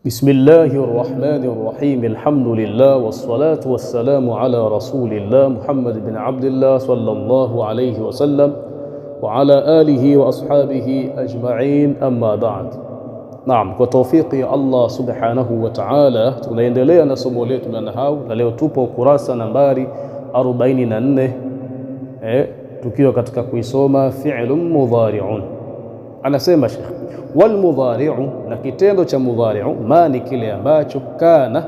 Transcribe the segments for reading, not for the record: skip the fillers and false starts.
بسم الله الرحمن الرحيم الحمد لله والصلاة والسلام على رسول الله محمد بن عبد الله صلى الله عليه وسلم وعلى آله وأصحابه أجمعين أما بعد. Naam, kwa tawfiki ya Allah subhanahu wa ta'ala tunaendelea na somo letu la nahau, na leo tupo ukurasa nambari 44 tukiwa katika kuisoma fi'lun mudhari'un. Anasema Sheikh, wal mudhari'u, na kitendo cha mudhari'u ma ni kile ambacho kana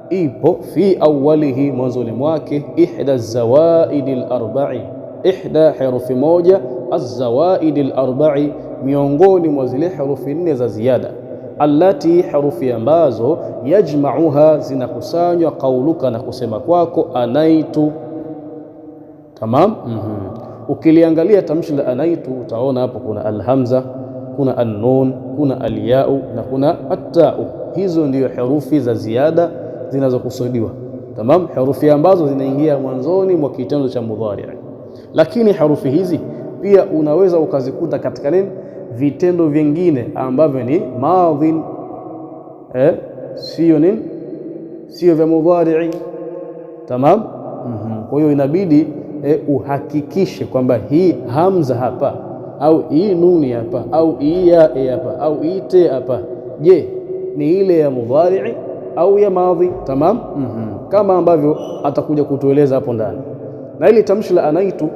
ipo fi awwalihi, mwanzoni mwake, ihda zawaidil arba'i, ihda herufi moja, az-zawaidil arba'i, miongoni mwa zile herufi nne za ziada, allati, herufi ambazo, yajma'uha, zinakusanywa, qauluka, na kusema kwako, anaitu. Tamam. Ukiliangalia tamshi la anaitu utaona hapo kuna alhamza, kuna annun, kuna alyau na kuna attau. Hizo ndiyo herufi za ziada zinazokusudiwa. Tamam, herufi ambazo zinaingia mwanzoni mwa kitendo cha mudhari'. Lakini herufi hizi pia unaweza ukazikuta katika nini, vitendo vingine ambavyo ni madhin, sio nini, sio vya mudhari'. Tamam. Kwa hiyo inabidi uhakikishe kwamba hii hamza hapa au hii nuni hapa au hii ya hapa au hii te hapa, je, ni ile ya mudhari' au ya madhi? Tamam. Kama ambavyo atakuja kutueleza hapo ndani. Na ile tamshi la anaitu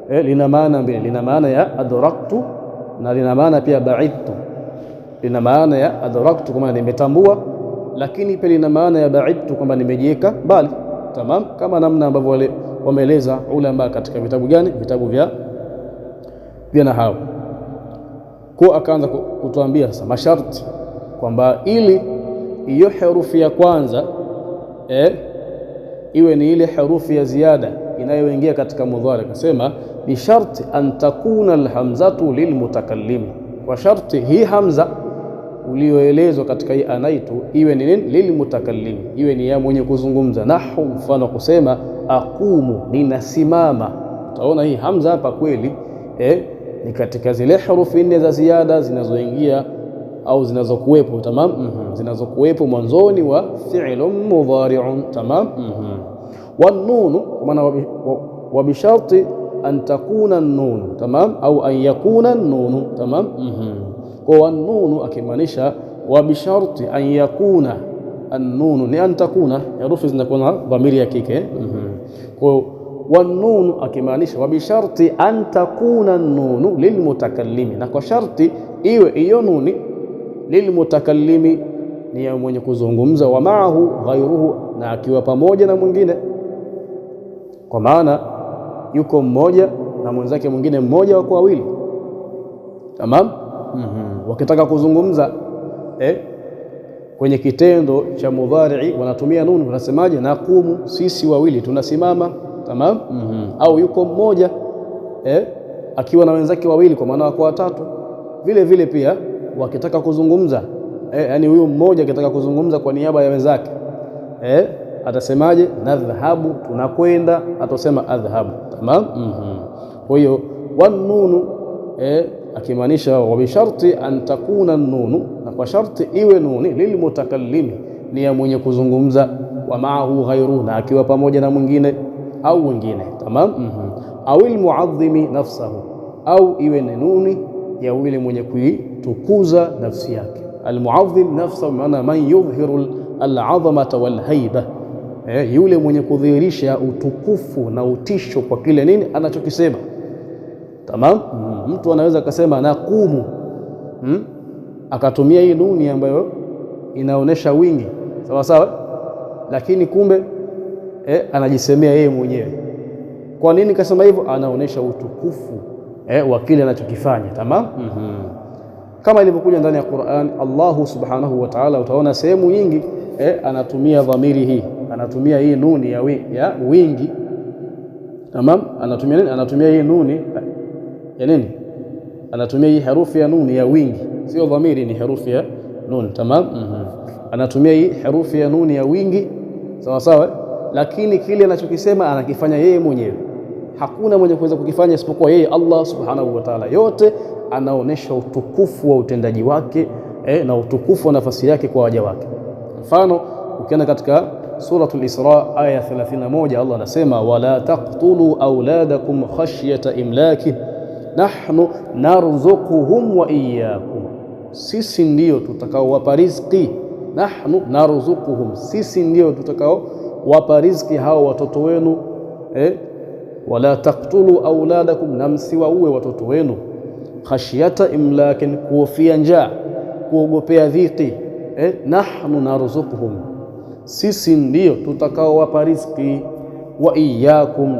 lina maana mbili, lina maana ya adraktu na lina maana pia ba'idtu. Lina maana ya adraktu kama nimetambua, lakini pia lina maana ya ba'idtu kwamba nimejiweka mbali. Tamam, kama namna ambavyo wale wameeleza ulama katika vitabu gani, vitabu vya nahau. Kwa akaanza kutuambia sasa masharti kwamba ili hiyo herufi ya kwanza iwe ni ile herufi ya ziada inayoingia katika mudhari. Akasema bi sharti an takuna alhamzatu lilmutakallimi, kwa sharti hii hamza ulioelezwa katika hii anaitu iwe ni nini, lilmutakallimi, iwe ni ya mwenye kuzungumza. Nahu, mfano kusema aqumu, ninasimama. Utaona hii hamza hapa kweli ni katika zile herufi nne za ziada zinazoingia au zinazokuwepo. Tamam. Zinazokuwepo mwanzoni wa fi'lun mudhari'un. Tamam. Wan-nunu, kwa maana wa bi sharti an takuna an-nun. Tamam, au an yakuna an-nunu. Tamam. Kwa wan-nunu akimaanisha wa bi sharti an yakuna an-nunu, ni an takuna, herufi zinakuwa dhamiri ya kike. Kwa wan-nunu akimaanisha wa bi sharti an takuna an-nunu lilmutakallimi, na kwa sharti iwe hiyo nuni lilmutakallimi, ni ya mwenye kuzungumza, wa ma'ahu ghayruhu, na akiwa pamoja na mwingine, kwa maana yuko mmoja na mwenzake mwingine mmoja, wako wawili. Tamam. Wakitaka kuzungumza kwenye kitendo cha mudhari'i wanatumia nuni, wanasemaje? Naqumu, sisi wawili tunasimama. Tamam. Au yuko mmoja akiwa na wenzake wawili, kwa maana wako watatu. Vile vile pia wakitaka kuzungumza yani huyo mmoja akitaka kuzungumza kwa niaba ya wenzake atasemaje? Nadhhabu, tunakwenda, atasema adhhabu. Tamam. Kwa hiyo wan-nunu akimaanisha wa bi sharti an takuna an-nunu, na kwa sharti iwe nuni lilmutakallimi, ni ya mwenye kuzungumza, wa ma'ahu ghayru, na akiwa pamoja na mwingine au wengine. Tamam. Au al-mu'azzimi nafsahu, au iwe ni nuni ya yule mwenye kuitukuza nafsi yake. Al-mu'azzim nafsahu maana man yudhhiru al-'azamata wal-haiba, yule mwenye kudhihirisha utukufu na utisho kwa kile nini anachokisema. Tamam. Mtu anaweza akasema naqumu, akatumia hii nuni ambayo inaonesha wingi, sawa sawa, lakini kumbe anajisemea yeye mwenyewe. Kwa nini kasema hivyo? Anaonesha utukufu wa kile anachokifanya. Tamam. Kama ilivyokuja ndani ya Qur'an, Allah subhanahu wa ta'ala, utaona sehemu nyingi anatumia dhamiri hii, anatumia hii nuni ya wingi. Tamam. Anatumia nini? Anatumia hii nuni ya nini? Anatumia hii herufi ya nuni ya wingi, sio dhamiri, ni herufi ya nuni. Tamam. Anatumia hii herufi ya nuni ya wingi, sawa sawa, lakini kile anachokisema anakifanya yeye mwenyewe. Hakuna mwenye kuweza kukifanya isipokuwa yeye Allah subhanahu wa ta'ala. Yote anaonesha utukufu wa utendaji wake na utukufu wa nafasi yake kwa waja wake. Mfano, ukienda katika suratul Isra aya 31, Allah anasema wala taqtulu auladakum khashyata imlakin nahnu narzuquhum wa iyyakum, sisi ndio tutakaowapa riziki. Nahnu narzuquhum, sisi ndio tutakaowapa riziki hao watoto wenu. Wala taqtulu auladakum, na msiwaue watoto wenu. Khashyata imlakin, kuhofia njaa, kuogopea dhiki. Nahnu narzuquhum, sisi ndio tutakaowapa riziki. Wa iyyakum,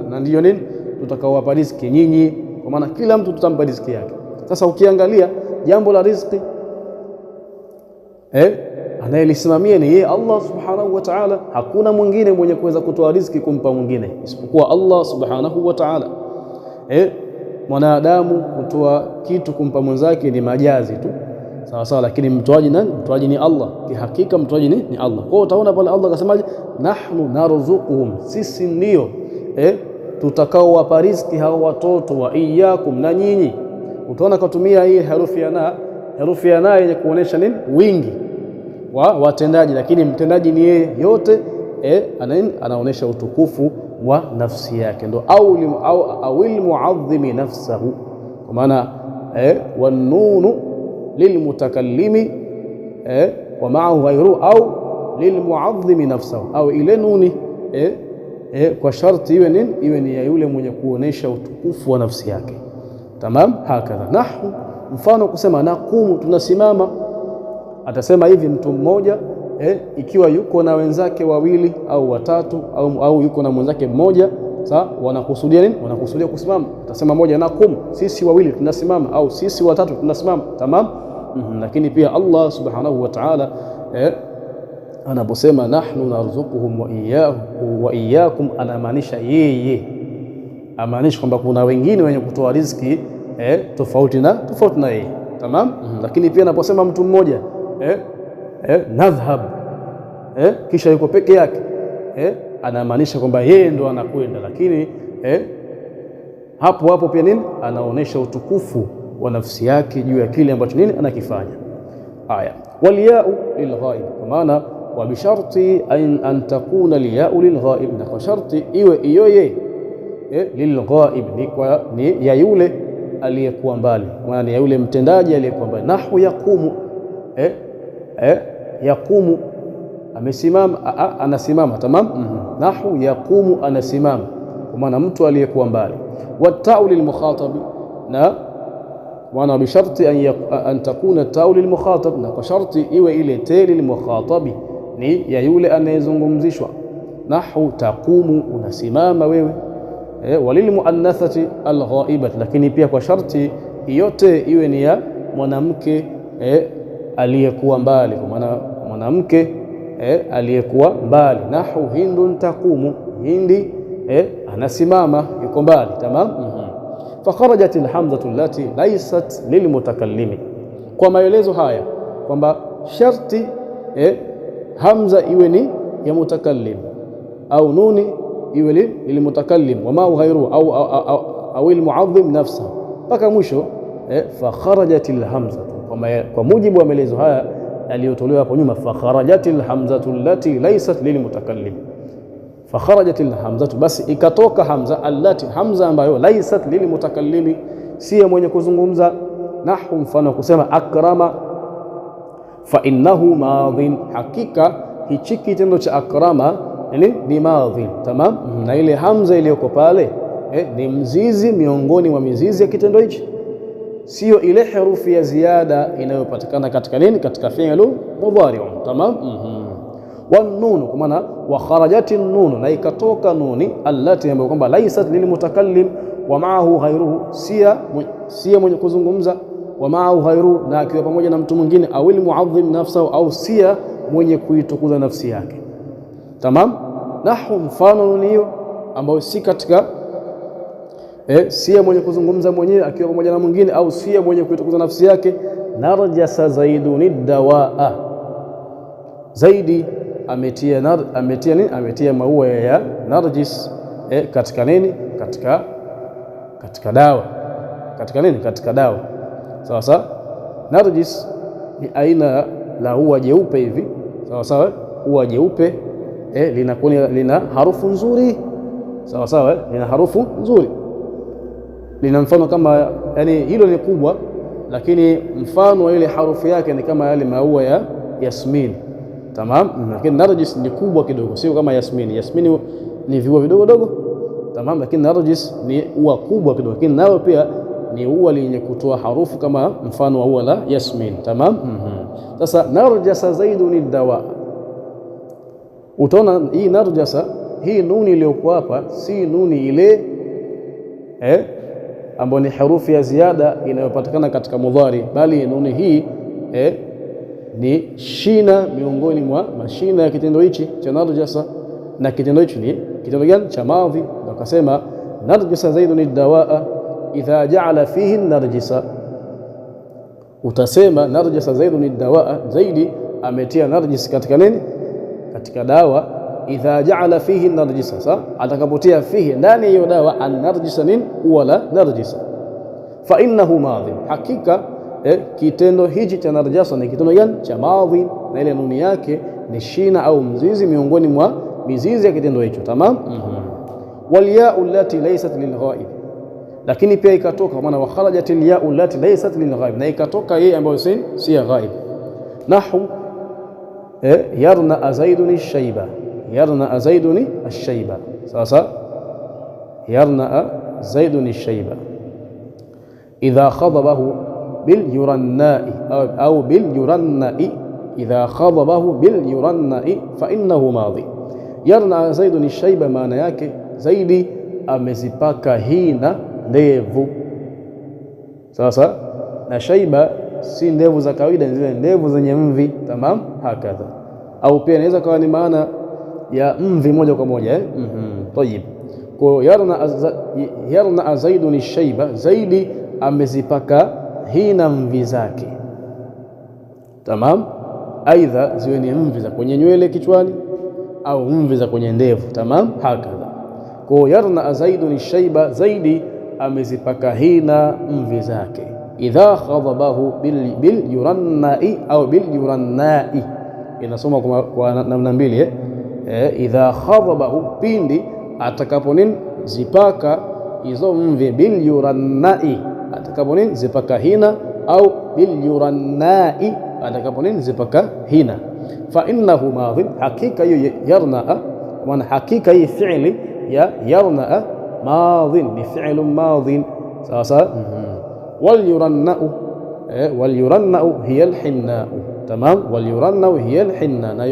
na ndio nini? Tutakaowapa riziki nyinyi, kwa maana kila mtu tutampa riziki yake. Sasa ukiangalia jambo la riziki, anayelisimamia ni yeye Allah subhanahu wa ta'ala. Hakuna mwingine mwenye kuweza kutoa riziki kumpa mwingine isipokuwa Allah subhanahu wa ta'ala. Mwanadamu kutoa kitu kumpa mwenzake ni majazi tu, sawa sawa, lakini mtoaji nani? Mtoaji ni Allah. Kihakika mtoaji ni Allah. Kwa hiyo utaona pale Allah akasemaje, nahnu narzuquhum, sisi ndio tutakaowapa riziki hao watoto. Wa iyyakum, na nyinyi. Utaona kutumia hii herufi ya na yenye kuonesha nini? Wingi wa watendaji, lakini mtendaji ni yeye. Yote anaonesha utukufu wa nafsi yake, ndo awil muadhimi nafsahu, kwa maana wanunu lilmutakallimi wa ma'ahu ghayru, au lilmuadhimi nafsahu, au ile nuni kwa sharti iwe nini? Iwe ni ya yule mwenye kuonesha utukufu wa nafsi yake. Tamam, hakadha nahnu. Mfano kusema naqumu, tunasimama, atasema hivi mtu mmoja ikiwa yuko na wenzake wawili au watatu au yuko na mwenzake mmoja, sawa, wanakusudia nini? Wanakusudia kusimama. Atasema moja naqumu, sisi wawili tunasimama, au sisi watatu tunasimama. Tamam. Lakini pia Allah subhanahu wa ta'ala anaposema nahnu narzuquhum wa iyyakum, anamaanisha yeye, amaanisha kwamba kuna wengine wenye kutoa riziki tofauti na yeye. Tamam. Lakini pia anaposema mtu mmoja nadhhab, kisha yuko peke yake, anamaanisha kwamba yeye ndo anakwenda, lakini hapo pia nini? Anaonesha utukufu wa nafsi yake juu ya kile ambacho nini anakifanya. Haya, waliyau lilghaib, kwa maana wa bisharti an takuna liyau lilghaib, na kwa sharti iwe hiyo yeye lilghaib ni ya yule aliyekuwa mbali, maana ni ya yule mtendaji aliyekuwa mbali. Nahu yaqumu, yaqumu amesimama, anasimama. Tamam. Nahu yaqumu, anasimama, kwa maana mtu aliyekuwa mbali. Watau lilmukhatabi, na maana bisharti an takuna tau lilmukhatab, na kwa sharti iwe ile teli lilmukhatabi ni ya yule anayezungumzishwa. Nahu taqumu, unasimama wewe. Walilmuannathati alghaibati, lakini pia kwa sharti yote iwe ni ya mwanamke aliyekuwa mbali, kwa maana mwanamke aliyekuwa mbali. Nahu hindun taqumu, hindi anasimama, yuko mbali. Tamam. Fakharajat alhamzatu allati laysat lilmutakallimi, kwa maelezo haya kwamba sharti hamza iwe ni ya mutakallim, au nuni iwe lilmutakallim, wa ma ghayru au almuadhim nafsahu, mpaka mwisho. Fakharajat alhamzatu, kwa mujibu wa maelezo haya yaliyotolewa hapo nyuma, fakharajat alhamzatu allati laysat lilmutakallim, fakharajat alhamzatu, basi ikatoka hamza, allati, hamza ambayo laysat lilmutakallimi, si mwenye kuzungumza. Nahu, mfano kusema akrama fa innahu madhin, hakika hichi kitendo cha akrama ni madhin. Tamam. Na ile hamza iliyoko pale ni mzizi miongoni mwa mizizi ya kitendo hichi, sio ile herufi ya ziada inayopatikana katika nini? Katika fi'lu mudhari. Tamam. Wanunu, kwa maana wa kharajati nunu, na ikatoka nuni, allati, ambayo kwamba laysat lilmutakallim wa ma'ahu ghayruhu, sia mwenye kuzungumza, wa ma'ahu ghayruhu, na akiwa pamoja na mtu mwingine, au almuadhim nafsahu, au sia mwenye kuitukuza nafsi yake. Tamam. Nahu, mfano nuni hiyo ambayo si katika sia mwenye kuzungumza mwenyewe akiwa pamoja na mwingine, au sia mwenye kuitukuza nafsi yake. Narjasa zaiduni dawaa, Zaidi ametia maua ya narjis katika nini? Katika dawa. Katika nini? Katika dawa. Sawa sawa. Narjis ni aina la ua jeupe hivi, sawa sawa. Ua jeupe lina harufu nzuri, sawa sawa, lina harufu nzuri, lina mfano kama, yani hilo ni kubwa, lakini mfano wa ile harufu yake ni kama yale maua ya yasmini. Tamam. Lakini narjis ni kubwa kidogo, sio kama yasmini. Yasmini ni viua vidogo dogo, tamam, lakini narjis ni ua kubwa kidogo, lakini nalo pia ni ua lenye kutoa harufu kama mfano wa ua la yasmin. Tamam. Sasa narjasa zaidun dawa, utaona hii narjasa, hii nuni iliyokuwa hapa si nuni ile ambayo ni herufi ya ziada inayopatikana katika mudhari, bali nuni hii ni shina miongoni mwa mashina ya kitendo hichi cha narjasa. Na kitendo hichi ni kitendo gani? Cha madhi. Akasema narjasa zaidun dawaa idha ja'ala fihi narjisa, utasema narjasa zaidun dawaa, zaidi ametia narjis katika nini? Katika dawa. Idha ja'ala fihi narjisa, sasa atakapotia fihi, ndani hiyo dawa, an narjisa nini? Wala narjisa. Fa innahu madhi, hakika kitendo hichi cha narjasa ni kitendo gani? Cha madhi, na ile nuni yake ni shina au mzizi miongoni mwa mizizi ya kitendo hicho. Tamam. Wal ya'u allati laysat lil ghaib, lakini pia ikatoka, kwa maana wa kharajat al ya'u allati laysat lil ghaib, na ikatoka yeye ambayo si ya ghaib. Nahu yarna zaidun ash-shayba, yarna zaidun ash-shayba. Sasa yarna zaidun ash-shayba idha khadabahu bil yurannai au bil yurannai, idha khadabahu bil yurannai fa innahu madhi. Yarna zaidun ash-shayba, maana yake zaidi amezipaka hina ndevu. Sasa na shaiba si ndevu za kawaida, ni zile ndevu zenye mvi. Tamam. Hakadha, au pia inaweza kuwa ni maana ya mvi moja kwa moja. Tayib, kwa yarna zaidun ash-shayba, zaidi amezipaka hina mvi zake. Tamam. Aidha ziwe ni mvi za kwenye nywele kichwani au mvi za kwenye ndevu. Tamam. Hakadha, kwa yarna zaidun ash-shayba, zaidi amezipaka hina mvi zake. Idha khadabahu bil yurannai au bil yurannai, inasoma kwa namna mbili. Idha khadabahu, pindi atakaponin zipaka hizo mvi, bil yurannai atakaponin zipaka hina, au bil yurannai atakaponin zipaka hina. Fa innahu madhi, hakika hiyo yarna, maana hakika hii fi'li ya yarna madhin ni fi'lu madhin. Sasa wal yurannau hiya al-hinna. Tamam. Wal yurannau hiya al-hinna, na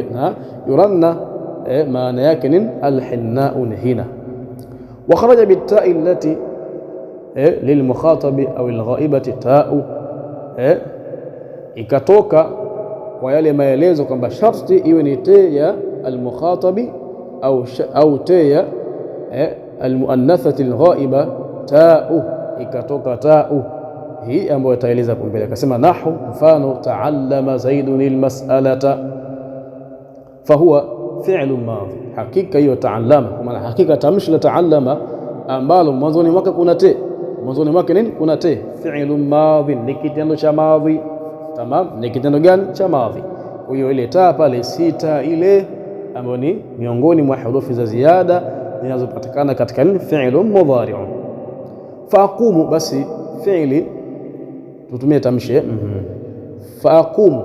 yuranna maana yake ni al-hinna hina. Wa kharaja bit-ta'i allati lilmukhatabi au al-ghaibati ta'u, ikatoka kwa yale maelezo kwamba sharti iwe ni te ya al-mukhatabi au te ya almuannathati alghaiba ta'u, ikatoka ta'u hii ambayo itaeleza hapo mbele. Akasema nahu, mfano ta'allama zaidun almas'alata fahuwa fi'lu madhi. Hakika hiyo ta'allama, kwa maana hakika tamshi la ta'allama ambalo mwanzoni mwake kuna te, mwanzoni mwake nini? Kuna te. Fi'lu madhi ni kitendo cha madhi. Tamam. Ni kitendo gani? Cha madhi. Kwa hiyo ile ta pale sita ile ambayo ni miongoni mwa herufi za ziada zinazopatikana katika fi'lu mudhari'un. Faaqumu, basi fi'li tutumie tamshi. Faaqumu,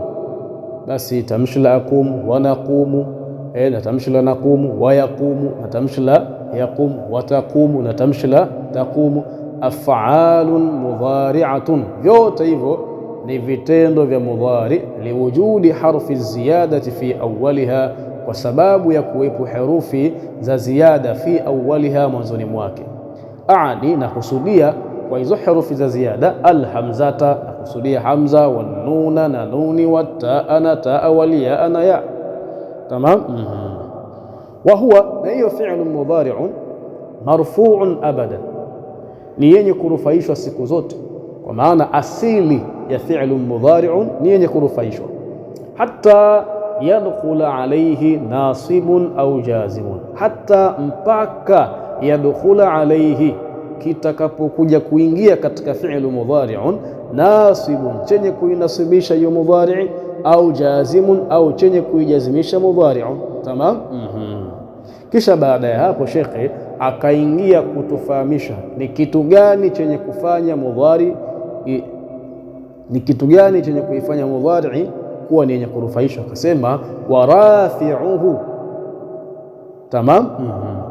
basi tamshi la aqumu, wa naqumu, na tamshi la naqumu, wa yaqumu, na tamshi la yaqumu, wa taqumu, na tamshi la taqumu. Af'alun mudhari'atun, vyote hivyo ni vitendo vya mudhari, liwujudi harfi ziyadati fi awwaliha, kwa sababu ya kuwepo herufi za ziada fi awwaliha, mwanzoni mwake. Aani, na kusudia kwa hizo herufi za ziada, alhamzata, na kusudia hamza, wa nuna na nuni, wa taa na taa, wal yaa na ya. Tamam. Wa huwa, na hiyo fi'lu mudhari'un marfu'un abadan, ni yenye kurufaishwa siku zote, kwa maana asili ya fi'lu mudhari'un ni yenye kurufaishwa. Hatta yadkhula alayhi nasibun au jazimun, hatta mpaka yadkhula alayhi, kitakapokuja kuingia katika fi'lu mudhari'un nasibun, chenye kuinasibisha hiyo mudhari', au jazimun, au chenye kuijazimisha mudhari'un. Tamam. Kisha baada ya hapo shekhe akaingia kutufahamisha ni kitu gani chenye kufanya mudhari, ni kitu gani chenye kuifanya mudhari kuwa ni yenye kurufaishwa. Akasema warafi'uhu. Tamam.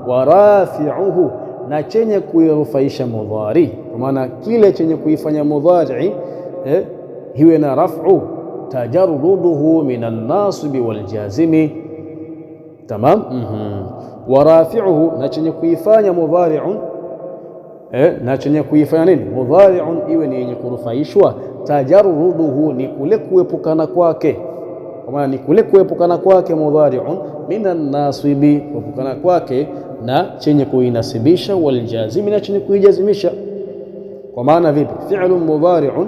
Warafi'uhu, na chenye kuirufaisha mudhari, kwa maana kile chenye kuifanya mudhari hiwe na raf'u, tajarruduhu minan nasibi wal jazimi. Tamam. Warafi'uhu, na chenye kuifanya mudhari'un na chenye kuifanya nini mudhari'un iwe ni yenye kurufaishwa, tajarruduhu, ni kule kuepukana kwake, kwa maana ni kule kuepukana kwake mudhari'un minan nasibi, kuepukana kwake na chenye kuinasibisha, wal jazimi, na chenye kuijazimisha. Kwa maana vipi? Fi'lun mudhari'un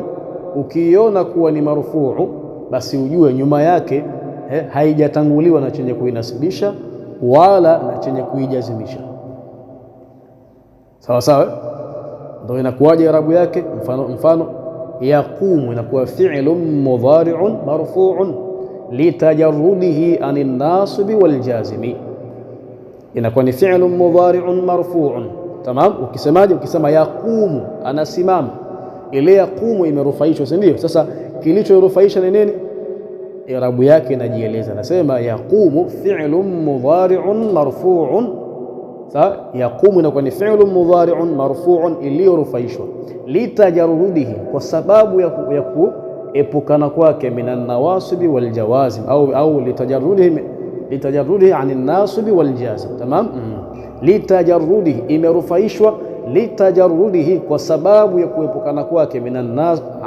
ukiona kuwa ni marfu'u, basi ujue nyuma yake haijatanguliwa na chenye kuinasibisha wala na chenye kuijazimisha. Sawa sawa, ndio inakuwaje irabu yake. Mfano yaqumu inakuwa fi'lun mudhari'un marfu'un litajarrudihi anin nasibi wal jazimi, inakuwa ni fi'lun mudhari'un marfu'un. Tamam. Ukisemaje? Ukisema yaqumu, anasimama, ile yaqumu imerufaishwa, si ndio? Sasa kilichorufaisha ni nini? Irabu yake inajieleza, nasema yaqumu fi'lun mudhari'un marfu'un. Sawa, yaqumu inakuwa ni fi'lun mudhari'un marfu'un iliyorufaishwa, litajarrudihi, kwa sababu ya kuepukana kwake, minan nawasibi wal jawazim, au litajarrudihi anin nasibi wal jazim. Tamam. Litajarrudihi, imerufaishwa litajarrudihi, kwa sababu ya kuepukana kwake,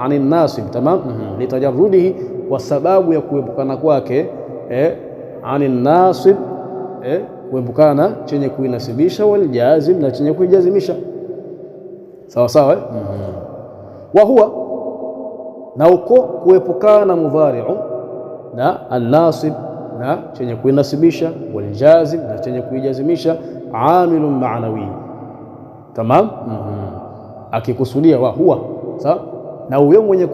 anin nasib. Tamam. Litajarrudihi, kwa sababu ya kuepukana kwake anin nasib, kuepukana chenye kuinasibisha, wal jazim, na chenye kuijazimisha. Sawa sawa. Wa huwa, na uko kuepukana mudhari'u na an-nasib, na chenye kuinasibisha, wal jazim, na chenye kuijazimisha, amilun ma'nawi. Tamam. Akikusudia wa huwa, sawa, na huyo mwenye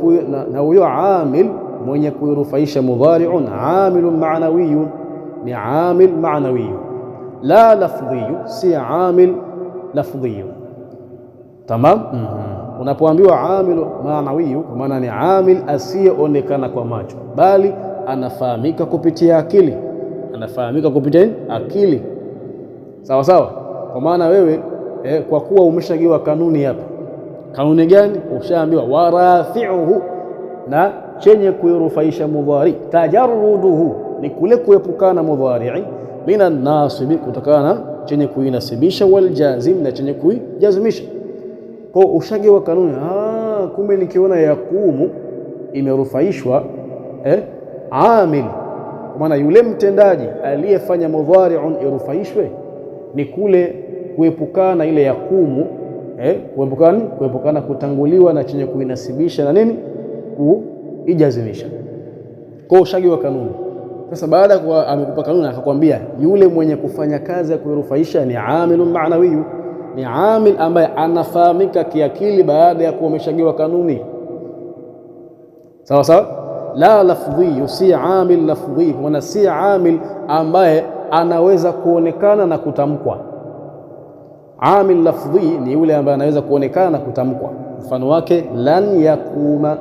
na huyo amil mwenye kuirufaisha mudhari'un amilun ma'nawiyun, ni amil ma'nawiyun, la lafdhiyun, si amil lafdhiyun. Tamam. Unapoambiwa amil ma'nawiyun, kwa maana ni amil asiyeonekana kwa macho, bali anafahamika kupitia akili, anafahamika kupitia akili. Sawa sawa. Kwa maana wewe kwa kuwa umeshagiwa kanuni hapa. Kanuni gani? Ushaambiwa warafi'uhu, na chenye kuirufaisha mudhari, tajarruduhu, ni kule kuepukana mudhari'i, minan nasibi, kutokana chenye kuinasibisha, wal jazim, na chenye kuijazimisha. Kwa ushagiwa kanuni, kumbe nikiona yaqumu imerufaishwa amil, kwa maana yule mtendaji aliyefanya mudhari'un irufaishwe ni kule kuepukana ile yaqumu, kuepukana kutanguliwa na chenye kuinasibisha na nini, kuijazimisha. Kwa ushagiwa kanuni. Sasa baada ya amekupa kanuni, akakwambia yule mwenye kufanya kazi ya kuirufaisha ni amilun ma'nawi, ni amil ambaye anafahamika kiakili baada ya kuwa umeshagiwa kanuni. Sawa sawa. La lafdhi, si amil lafdhi, wana si amil ambaye anaweza kuonekana na kutamkwa. Amil lafdhi ni yule ambaye anaweza kuonekana na kutamkwa. Mfano wake lan yaquma,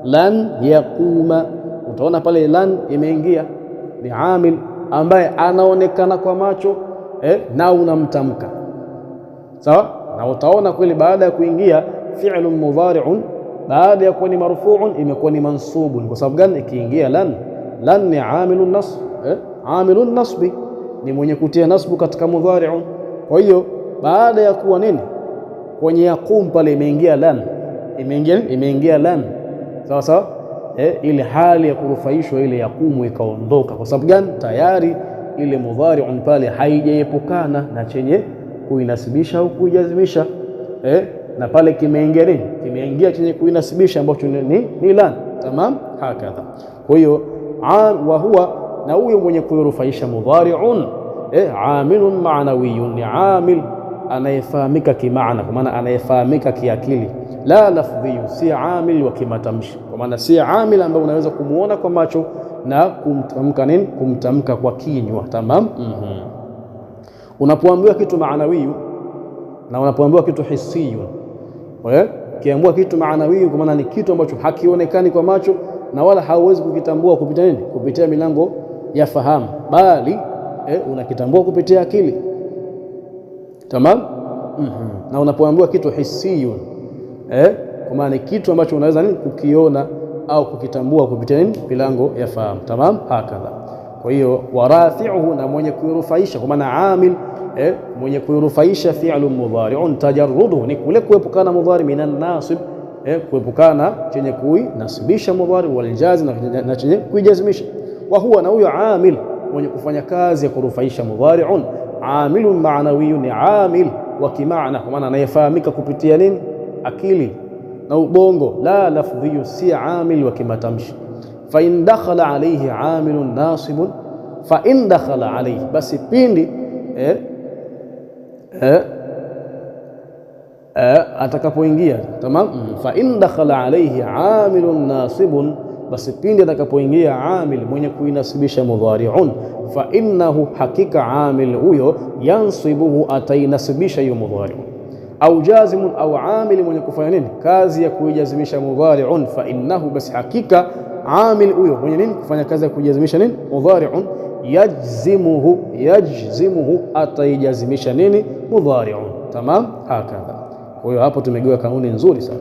lan yaquma, utaona pale lan imeingia, ni amil ambaye anaonekana kwa macho na unamtamka. Sawa. Na utaona kweli baada ya kuingia fi'lun mudhari'un, baada ya kuwa ni marfu'un, imekuwa ni mansubun. Kwa sababu gani? Ikiingia lan ni amilun nasb, amilun nasbi, ni mwenye kutia nasbu katika mudhari'un. Kwa hiyo baada ya kuwa nini, kwenye yaqum pale imeingia lan, imeingia lan. Sawa sawa. Ile hali ya kurufaishwa ile yaqumu ikaondoka. Kwa sababu gani? Tayari ile mudhari'un pale haijaepukana na chenye kuinasibisha au kuijazimisha, na pale kimeingia nini? Kimeingia chenye kuinasibisha ambacho ni lan. Tamam. Hakadha. Kwa hiyo wa huwa, na huyo mwenye kuirufaisha mudhari'un amilun ma'nawiyun, ni amil anayefahamika kimaana, kwa maana anayefahamika kiakili. La lafdhi, si amil wa kimatamshi, kwa maana si amil ambaye unaweza kumuona kwa macho na kumtamka nini, kumtamka kwa kinywa. Tamam. Unapoambiwa kitu maanawi na unapoambiwa kitu hisi, kiambiwa kitu maanawi kwa maana ni kitu ambacho hakionekani kwa macho na wala hauwezi kukitambua kupitia nini, kupitia milango ya fahamu, bali unakitambua kupitia akili. Tamam. Na unapoambiwa kitu hisi, kwa maana ni kitu ambacho unaweza nini, kukiona au kukitambua kupitia nini, milango ya fahamu. Tamam. Hakadha. Kwa hiyo warafi'uhu, na mwenye kuirufaisha, kwa maana amil mwenye kuirufaisha fi'lun mudhari'un, tajarruduhu ni kule kuepukana mudhari minan nasib, kuepukana chenye kuinasibisha mudhari, wal jazim na chenye kuijazimisha. Wa huwa, na huyo amil mwenye kufanya kazi ya kurufaisha mudhari'un, amilun ma'nawiyyun, ni amil wa kimaana, kwa maana anayefahamika kupitia nini, akili na ubongo. La lafdhiyu, si amil wa kimatamshi. Fa in dakhala alayhi amilun nasibun, fa in dakhala alayhi, basi pindi atakapoingia. Tamam. Fa in dakhala alayhi amilun nasibun, basi pindi atakapoingia amil mwenye kuinasibisha mudhari'un, fa innahu, hakika amil huyo, yansibuhu, atainasibisha hiyo mudhari'un. Au jazimun, au amil mwenye kufanya nini, kazi ya kuijazimisha mudhari'un, fa innahu, basi hakika amil huyo mwenye nini, kufanya kazi ya kuijazimisha nini, mudhari'un, yajzimuhu, ataijazimisha nini, mudhari'un. Tamam. Hakadha. Kwa hiyo hapo tumegewa kanuni nzuri sana.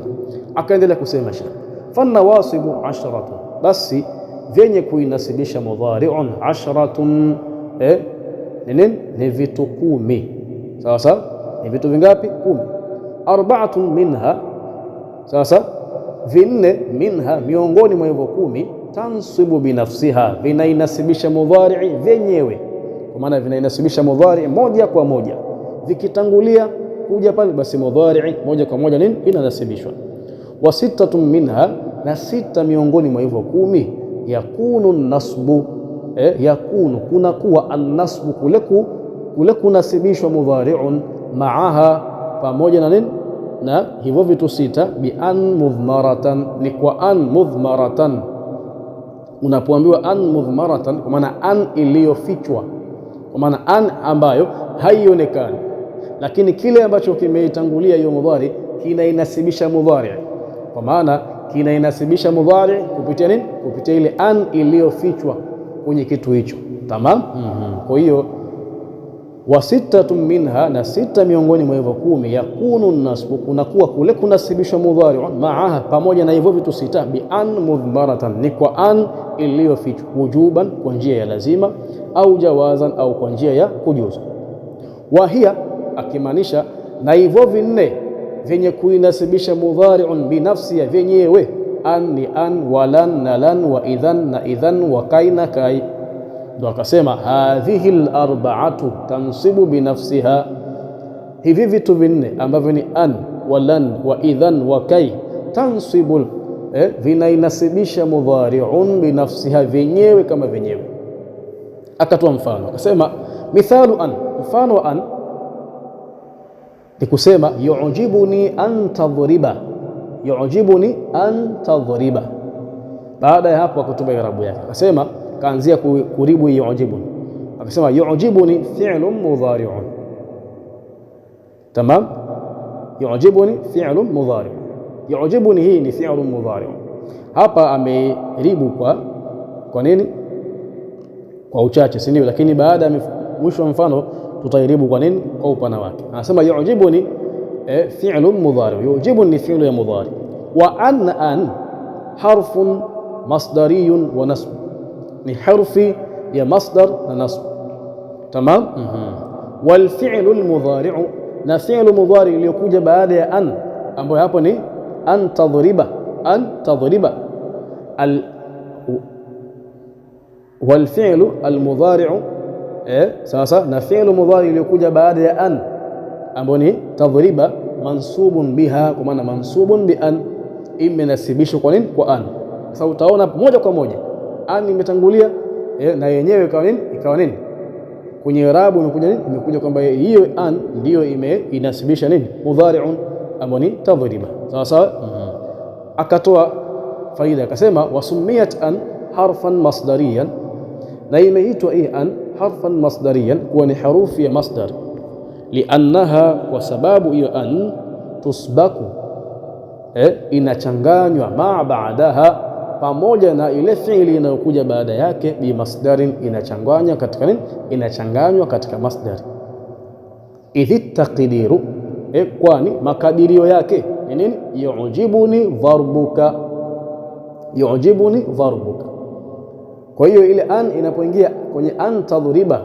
Akaendelea kusema Sheikh, fanawasibu 10, basi vyenye kuinasibisha mudhari'un 10, ni vitu 10. Sawa sawa, ni vitu vingapi? 10. 4 minha, sasa vinne, minha, miongoni mwa hivyo 10, tansibu binafsiha, vinainasibisha mudhari'i vyenyewe, kwa maana vinainasibisha mudhari'i moja kwa moja, vikitangulia kuja pale, basi mudhari'i moja kwa moja nini, inanasibishwa. Wa 6 minha, na 6 miongoni mwa hivyo 10, yakunu nasbu, yakunu, kunakuwa an-nasbu, kule kunasibishwa mudhari'un, maaha, pamoja na nini, na hivyo vitu 6, bi an mudhmaratan, ni kwa an mudhmaratan. Unapoambiwa an mudhmaratan, kwa maana an iliyofichwa, kwa maana an ambayo haionekani, lakini kile ambacho kimeitangulia hiyo mudhari kinainasibisha mudhari, kwa maana kinainasibisha mudhari kupitia nini, kupitia ile an iliyofichwa kwenye kitu hicho. Tamam. Kwa hiyo wa 6 minha, na 6 miongoni mwa hivyo 10, yakunu nasbu, kunakuwa kule kunasibishwa mudhari maaha, pamoja na hivyo vitu 6, bi an mudhmaratan, ni kwa an iliyofichwa, wujuban, kwa njia ya lazima, au jawazan, au kwa njia ya kujuzu. Wa hiya, akimaanisha na hivyo vinne vyenye kuinasibisha mudhari'un binafsi ya vyenyewe, an ni an, walan na lan, wa idhan na idhan, wa kai na kai. Ndio akasema hadhihi al-arba'atu tansibu binafsiha, hivi vitu vinne ambavyo ni an, walan, wa idhan, wa kai, tansibu, vinainasibisha mudhari'un binafsiha, vyenyewe kama vyenyewe. Akatoa mfano, akasema mithalu an, mfano wa an ni kusema yu'jibuni an tadhriba, yu'jibuni an tadhriba. Baada ya hapo akutuba irabu yake, akasema, kaanzia kuribu yu'jibuni, akasema yu'jibuni fi'lun mudhari'un. Tamam. Yu'jibuni fi'lun mudhari'un, yu'jibuni hii ni fi'lun mudhari'un. Hapa ameribu kwa nini, kwa uchache, si ndio? Lakini baada ya mwisho wa mfano tutairibu kwa nini, kwa upana wake. Anasema yu'jibuni fi'lun mudhari', yu'jibuni fi'lu ya mudhari, wa an harfun masdariyun wa nasb, ni harfi ya masdar na nasb. Tamam. Wal fi'lu al mudhari'u, na fi'lu mudhari iliyokuja baada ya an, ambayo hapo ni an tadhriba, an tadhriba. Wal fi'lu al mudhari'u, sasa na fi'lu mudhari iliyokuja baada ya an, ambayo ni tadhriba, mansubun biha, kwa maana mansubun bi an, imenasibishwa kwa nini, kwa an. Sasa utaona moja kwa moja an imetangulia, na yenyewe ikawa nini, kwenye irabu imekuja nini? Imekuja kwamba hiyo an ndio inasibisha nini? Mudhari'un ambao ni tadhriba. Sawa sawa. Akatoa faida akasema wasumiyat an harfan masdariyan, na imeitwa hii an harfan masdariyan kuwa ni harufi ya masdar, liannaha, kwa sababu hiyo an tusbaku inachanganywa maa baadaha, pamoja na ile fiili inayokuja baada yake, bi masdarin, inachanganywa katika nini? Inachanganywa katika masdar. Idhi taqdiru, kwani makadirio yake ni nini? Yu'jibuni dharbuka, yu'jibuni dharbuka. Kwa hiyo ile an inapoingia kwenye an tadhriba,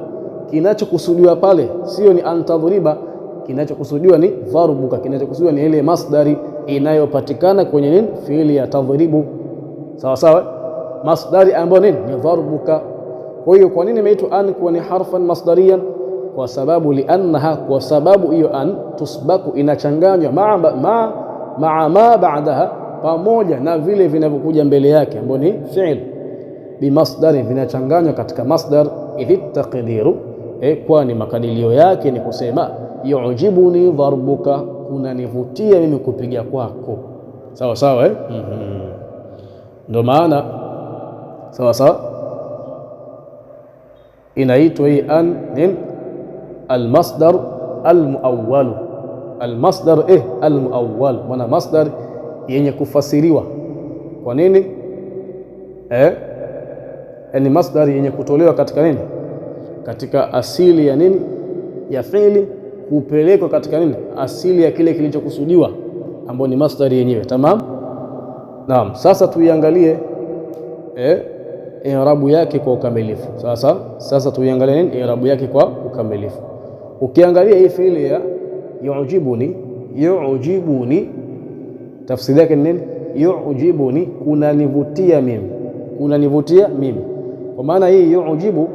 kinachokusudiwa pale sio ni an tadhriba, kinachokusudiwa ni dharbuka, kinachokusudiwa ni ile masdari inayopatikana kwenye nini? Fiili ya tadhribu. Sawa sawa, masdari ambayo nini? Ni dharbuka. Kwa hiyo kwa nini imeitwa an kuwa ni harfan masdariyan? Kwa sababu liannaha, kwa sababu hiyo an tusbaku inachanganywa maa ma baadaha, pamoja na vile vinavyokuja mbele yake ambao ni fi'il, bimasdari, vinachanganywa katika masdar. Idhi taqdiru, kwani makadirio yake ni kusema yu'jibuni dharbuka, unanivutia mimi kupiga kwako. Sawa sawa, ndio maana sawa sawa inaitwa hii an ni almasdar almuawwal. Almasdar almuawwal, maana masdar yenye kufasiriwa. Kwa nini? Ni masdar yenye kutolewa katika nini? Katika asili ya nini? Ya fi'li, kupelekwa katika nini? Asili ya kile kilichokusudiwa, ambapo ni masdar yenyewe. Tamam. Naam, sasa tuiangalie i'rabu yake kwa ukamilifu. Sasa tuiangalie nini? I'rabu yake kwa ukamilifu. Ukiangalia hii fi'li ya yu'jibuni, yu'jibuni tafsiri yake ni nini? Yu'jibuni, kunanivutia mimi, kunanivutia mimi. Kwa maana hii yu'jibu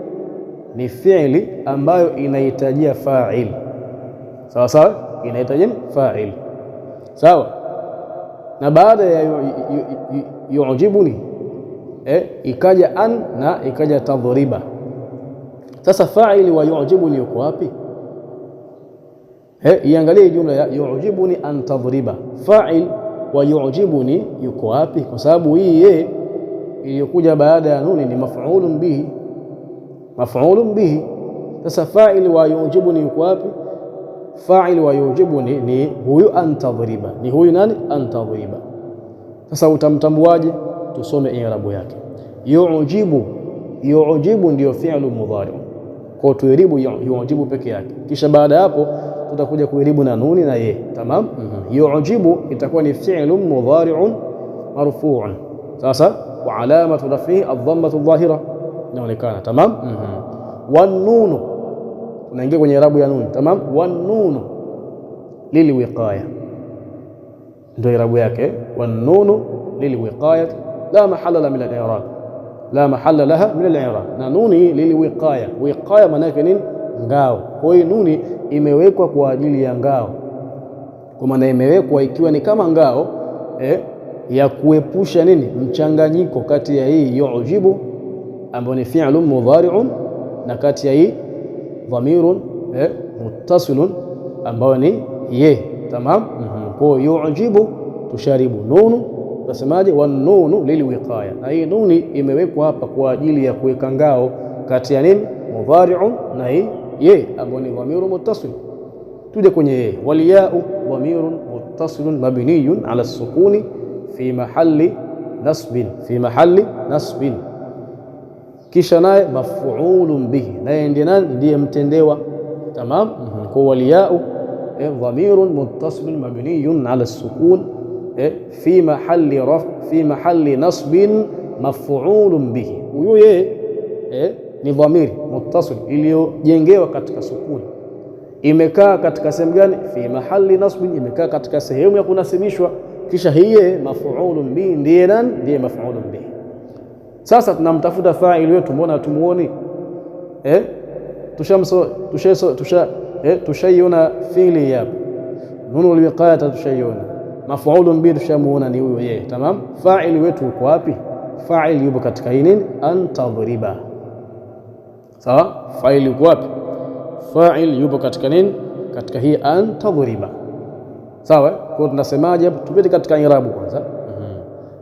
ni fi'li ambayo inahitajia fa'il. Sawa sawa, inahitaji fa'il. Sawa. Na baada ya yu'jibuni ikaja an na ikaja tadhriba. Sasa fa'ili wa yu'jibuni yuko wapi? Iangalie jumla ya yu'jibuni an tadhriba, fa'il wa yu'jibuni yuko wapi? Kwa sababu hii iliyokuja baada ya nuni ni maf'ulun bihi, maf'ulun bihi. Sasa fa'il wa yu'jibuni yuko wapi? Fa'il wa yu'jibuni ni huyu an tadhriba, ni huyu nani? An tadhriba. Sasa utamtambuaje? Tusome i'rabu yake. Yu'jibu, yu'jibu ndio fi'lu mudhari, kwa tuiribu yu'jibu peke yake, kisha baada hapo tutakuja kuiribu na nuni na ye. Tamam. Yu'jibu itakuwa ni fi'lu mudhari'un marfu'un. Sasa wa alamatu raf'ihi adh-dhammatu adh-dhahira, inaonekana. Tamam. Wan nunu, tunaingia kwenye i'rabu ya nuni. Tamam. Wan nunu lilwiqaya, ndio i'rabu yake. Wan nunu lilwiqaya la mahalla laha min al-i'rab, la mahalla laha min al-i'rab. Na nuni lilwiqaya, wiqaya maana yake nini? Ngao. Kwa hiyo nuni imewekwa kwa ajili ya ngao, kwa maana imewekwa ikiwa ni kama ngao ya kuepusha nini? Mchanganyiko kati ya hii yu'jibu ambayo ni fi'lun mudhari'un na kati ya hii dhamirun muttasilun ambayo ni ye. Tamam. Kwa yu'jibu tusharibu nunu, nasemaje? Wan nunu lilwiqaya, na hii nuni imewekwa hapa kwa ajili ya kuweka ngao kati ya nini? Mudhari'un na hii ye ambayo ni dhamirun muttasil. Tuje kwenye ye. Wal ya'u dhamirun muttasilun mabniyun ala sukuni fi mahalli nasbin, fi mahalli nasbin. Kisha naye maf'ulun bihi, naye ndiye nani? Ndiye mtendewa. Tamam. Kwa wal ya'u dhamirun muttasilun mabniyun ala sukun fi mahalli nasbin maf'ulun bihi. Huyo ye ni dhamiri muttasil iliyojengewa katika sukuni. Imekaa katika sehemu gani? Fi mahalli nasbin, imekaa katika sehemu ya kunasibishwa. Kisha hiye maf'ulun bihi, ndiye nani? Ndiye maf'ulun bihi. Sasa tunamtafuta fa'il wetu, mbona tumuoni? Tushaiona fi'li hapa, nunu alwiqaya tushaiona, maf'ulun bihi tushamuona ni huyo yeye. Tamam. Fa'il wetu uko wapi? Fa'il yupo katika hii nini? An tadhriba. Sawa, fa'il yuko wapi? Fa'il yupo katika nini? Katika hii an tadhriba. Sawa? Kwa tunasemaje? Tupite katika i'rabu kwanza.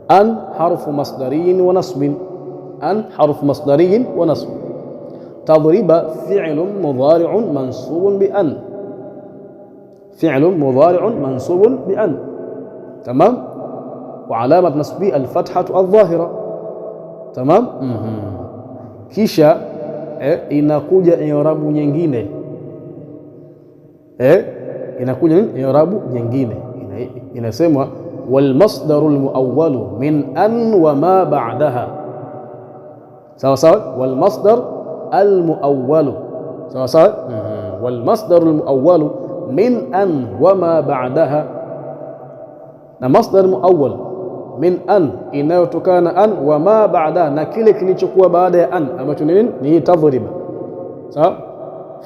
An harfu masdariyin wa nasbin. An harfu masdariyin wa nasb. Tadhriba fi'lun mudhari'un mansubun bi an. Fi'lun mudhari'un mansubun bi an. Tamam? Wa alamat nasbi al-fathatu adh-dhahira. Tamam? Kisha inakuja i'rabu nyingine. Inakuja nini? I'rabu nyingine inasemwa wal masdaru al muawwalu min an wa ma ba'daha. Sawa sawa, wal masdar al muawwalu. Sawa sawa, wal masdaru al muawwalu min an wa ma ba'daha. Na masdar muawwal min an inayotokana an wa ma ba'daha, na kile kilichokuwa baada ya an ambacho ni nini? Ni tadhriba. Sawa,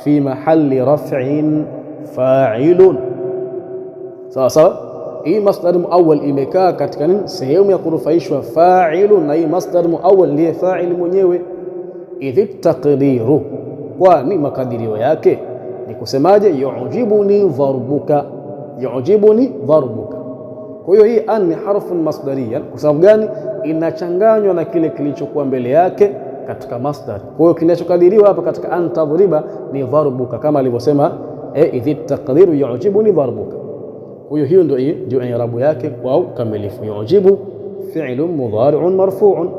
fi mahalli raf'in fa'ilun. Sawa sawa, hii masdar muawwal imekaa katika nini? Sehemu ya kurufaishwa fa'ilun, na hii masdar muawwal ndiye fa'il mwenyewe. Idhi taqdiru, kwani makadirio yake ni kusemaje? Yu'jibuni dharbuka, yu'jibuni dharbuka. Kwa hiyo hii an ni harfun masdariyan. Kwa sababu gani? Inachanganywa na kile kilichokuwa mbele yake katika masdar. Kwa hiyo kinachokadiriwa hapa katika an tadhriba ni dharbuka, kama alivyosema idhi taqdiru yu'jibuni dharbuka. Kwa hiyo ndio i'rabu yake kwa ukamilifu. Yu'jibu fi'lun mudhari'un marfu'un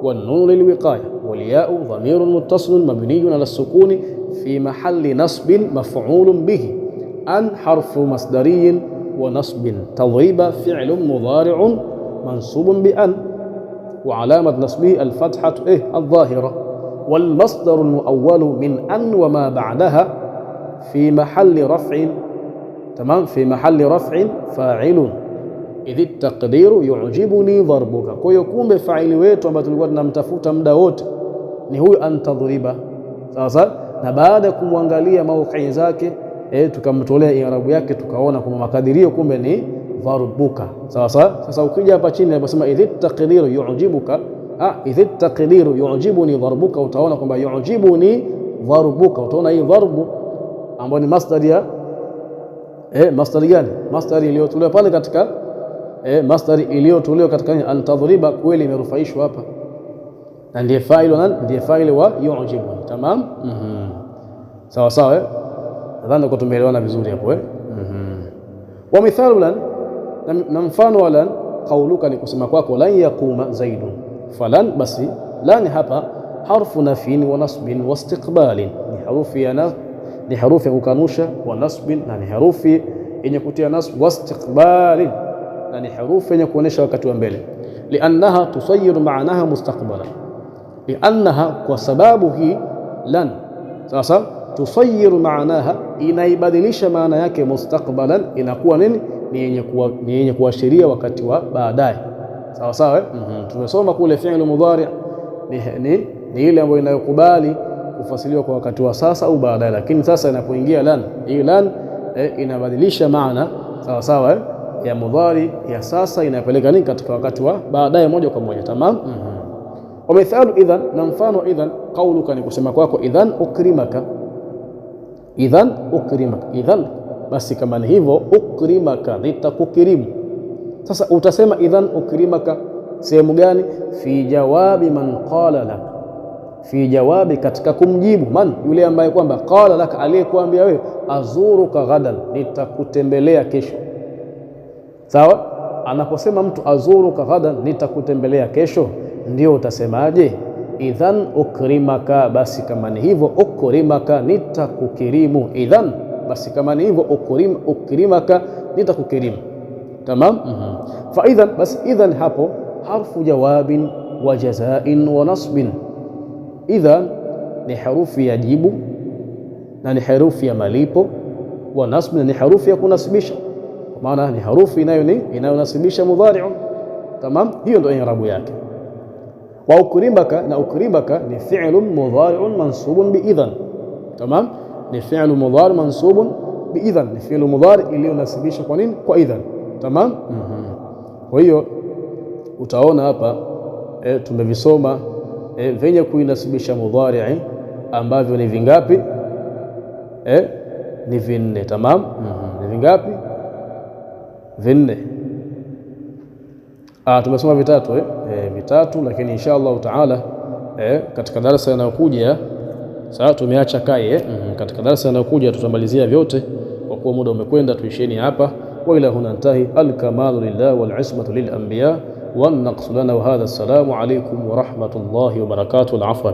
wan nun lilwiqaya wal ya'u dhamirun muttasilun mabniyun ala as-sukuni fi mahalli nasbin maf'ulun bihi. An harfu masdariyin wa nasbin. Tadhriba fi'lun mudhari'un mansubun bi an wa alamat nasbihi al-fathatu adh-dhahira wal masdaru al-muawwalu min an wa ma ba'daha في محل رفع. تمام، في محل رفع فاعل إذ التقدير يعجبني ضربك. Kwa hiyo kumbe faili wetu ambaye tulikuwa tunamtafuta muda wote ni huyu an tadhriba. Sasa na baada ya kumwangalia mauqi zake tukamtolea i'rabu yake, tukaona kwamba makadirio kumbe ni dharbuka. Sasa ukija hapa chini anaposema idh taqdiru yu'jibuka, idh taqdiru yu'jibuni dharbuka, utaona kwamba yu'jibuni dharbuka, utaona hii dharbu ambayo ni masdari ya masdari gani? Masdari iliyotolewa pale katika masdari iliyotolewa katika an tadhriba, kweli imerufaishwa hapa na ndiye fa'il, ndiye fa'il wa yu'jibuni. Tamam, sawa sawa. Nadhani kwa tumeelewana vizuri hapo. Wa mithalu lan, na mfano wa lan, qauluka ni kusema kwako lan yaquma zaidun. Falan, basi lan hapa harfu nafin wa nasbin wa istiqbalin, ni harufi ya kukanusha, wa nasbin, na ni harufi yenye kutia nasb, wa istiqbalin, na ni harufi yenye kuonesha wakati wa mbele. Liannaha tusayyiru ma'naha mustaqbala, liannaha, kwa sababu hii lan sasa tusayyiru ma'naha, inaibadilisha maana yake mustaqbalan, inakuwa nini? Ni yenye kuashiria wakati wa baadaye. Sawa sawa. Tumesoma kule fi'lu mudhari' ni ile ambayo inayokubali kufasiliwa kwa wakati wa sasa au baadaye, lakini sasa inapoingia lan, hii lan inabadilisha maana sawa sawa ya mudhari ya sasa, inapeleka nini katika wakati wa baadaye moja kwa moja. Tamam. Wa mithalu idhan, na mfano idhan, qauluka ni kusema kwako idhan ukrimaka, idhan ukrimaka, idhan, basi kama ni hivyo ukrimaka, nitakukirimu. Sasa utasema idhan ukrimaka sehemu gani? Fi jawabi man qala lak, fi jawabi, katika kumjibu man, yule ambaye kwamba qala lak, aliyekuambia wewe azuruka ghadan, nitakutembelea kesho. Sawa, anaposema mtu azuruka ghadan, nitakutembelea kesho, ndio utasemaje? Idhan ukrimaka, basi kama ni hivyo ukrimaka, nitakukirimu. Idhan, basi kama ni hivyo ukrimaka, nitakukirimu. Tamam. Fa idhan, basi idhan hapo harfu jawabin wa jazain wa nasbin. Idhan ni harufi ya jibu na ni harufi ya malipo, wa nasbin ni harufi ya kunasibisha, kwa maana ni harufi inayonasibisha mudhari'un. Tamam, hiyo ndio i'rabu yake. Wa ukrimaka, na ukrimaka ni fi'lun mudhari'un mansubun bi idhan. Tamam, ni fi'lun mudhari' mansubun bi idhan, ni fi'lun mudhari' iliyonasibisha kwa nini? Kwa idhan. Tamam. Kwa hiyo utaona hapa tumevisoma venye kuinasibisha mudhari'i ambavyo ni vingapi? ni vinne. Tamam. Ni vingapi? Vinne. Tumesoma vitatu vitatu, lakini insha Allah taala katika darasa inayokuja, sasa tumeacha kai katika darasa inayokuja tutamalizia vyote, kwa kuwa muda umekwenda. Tuisheni hapa. Wa ila huna ntahi. Al-kamalu lillah wal ismatu lil anbiya wan naqsu lana wa hadha. Assalamu alaykum wa rahmatullahi wa barakatuh. Al-afwa.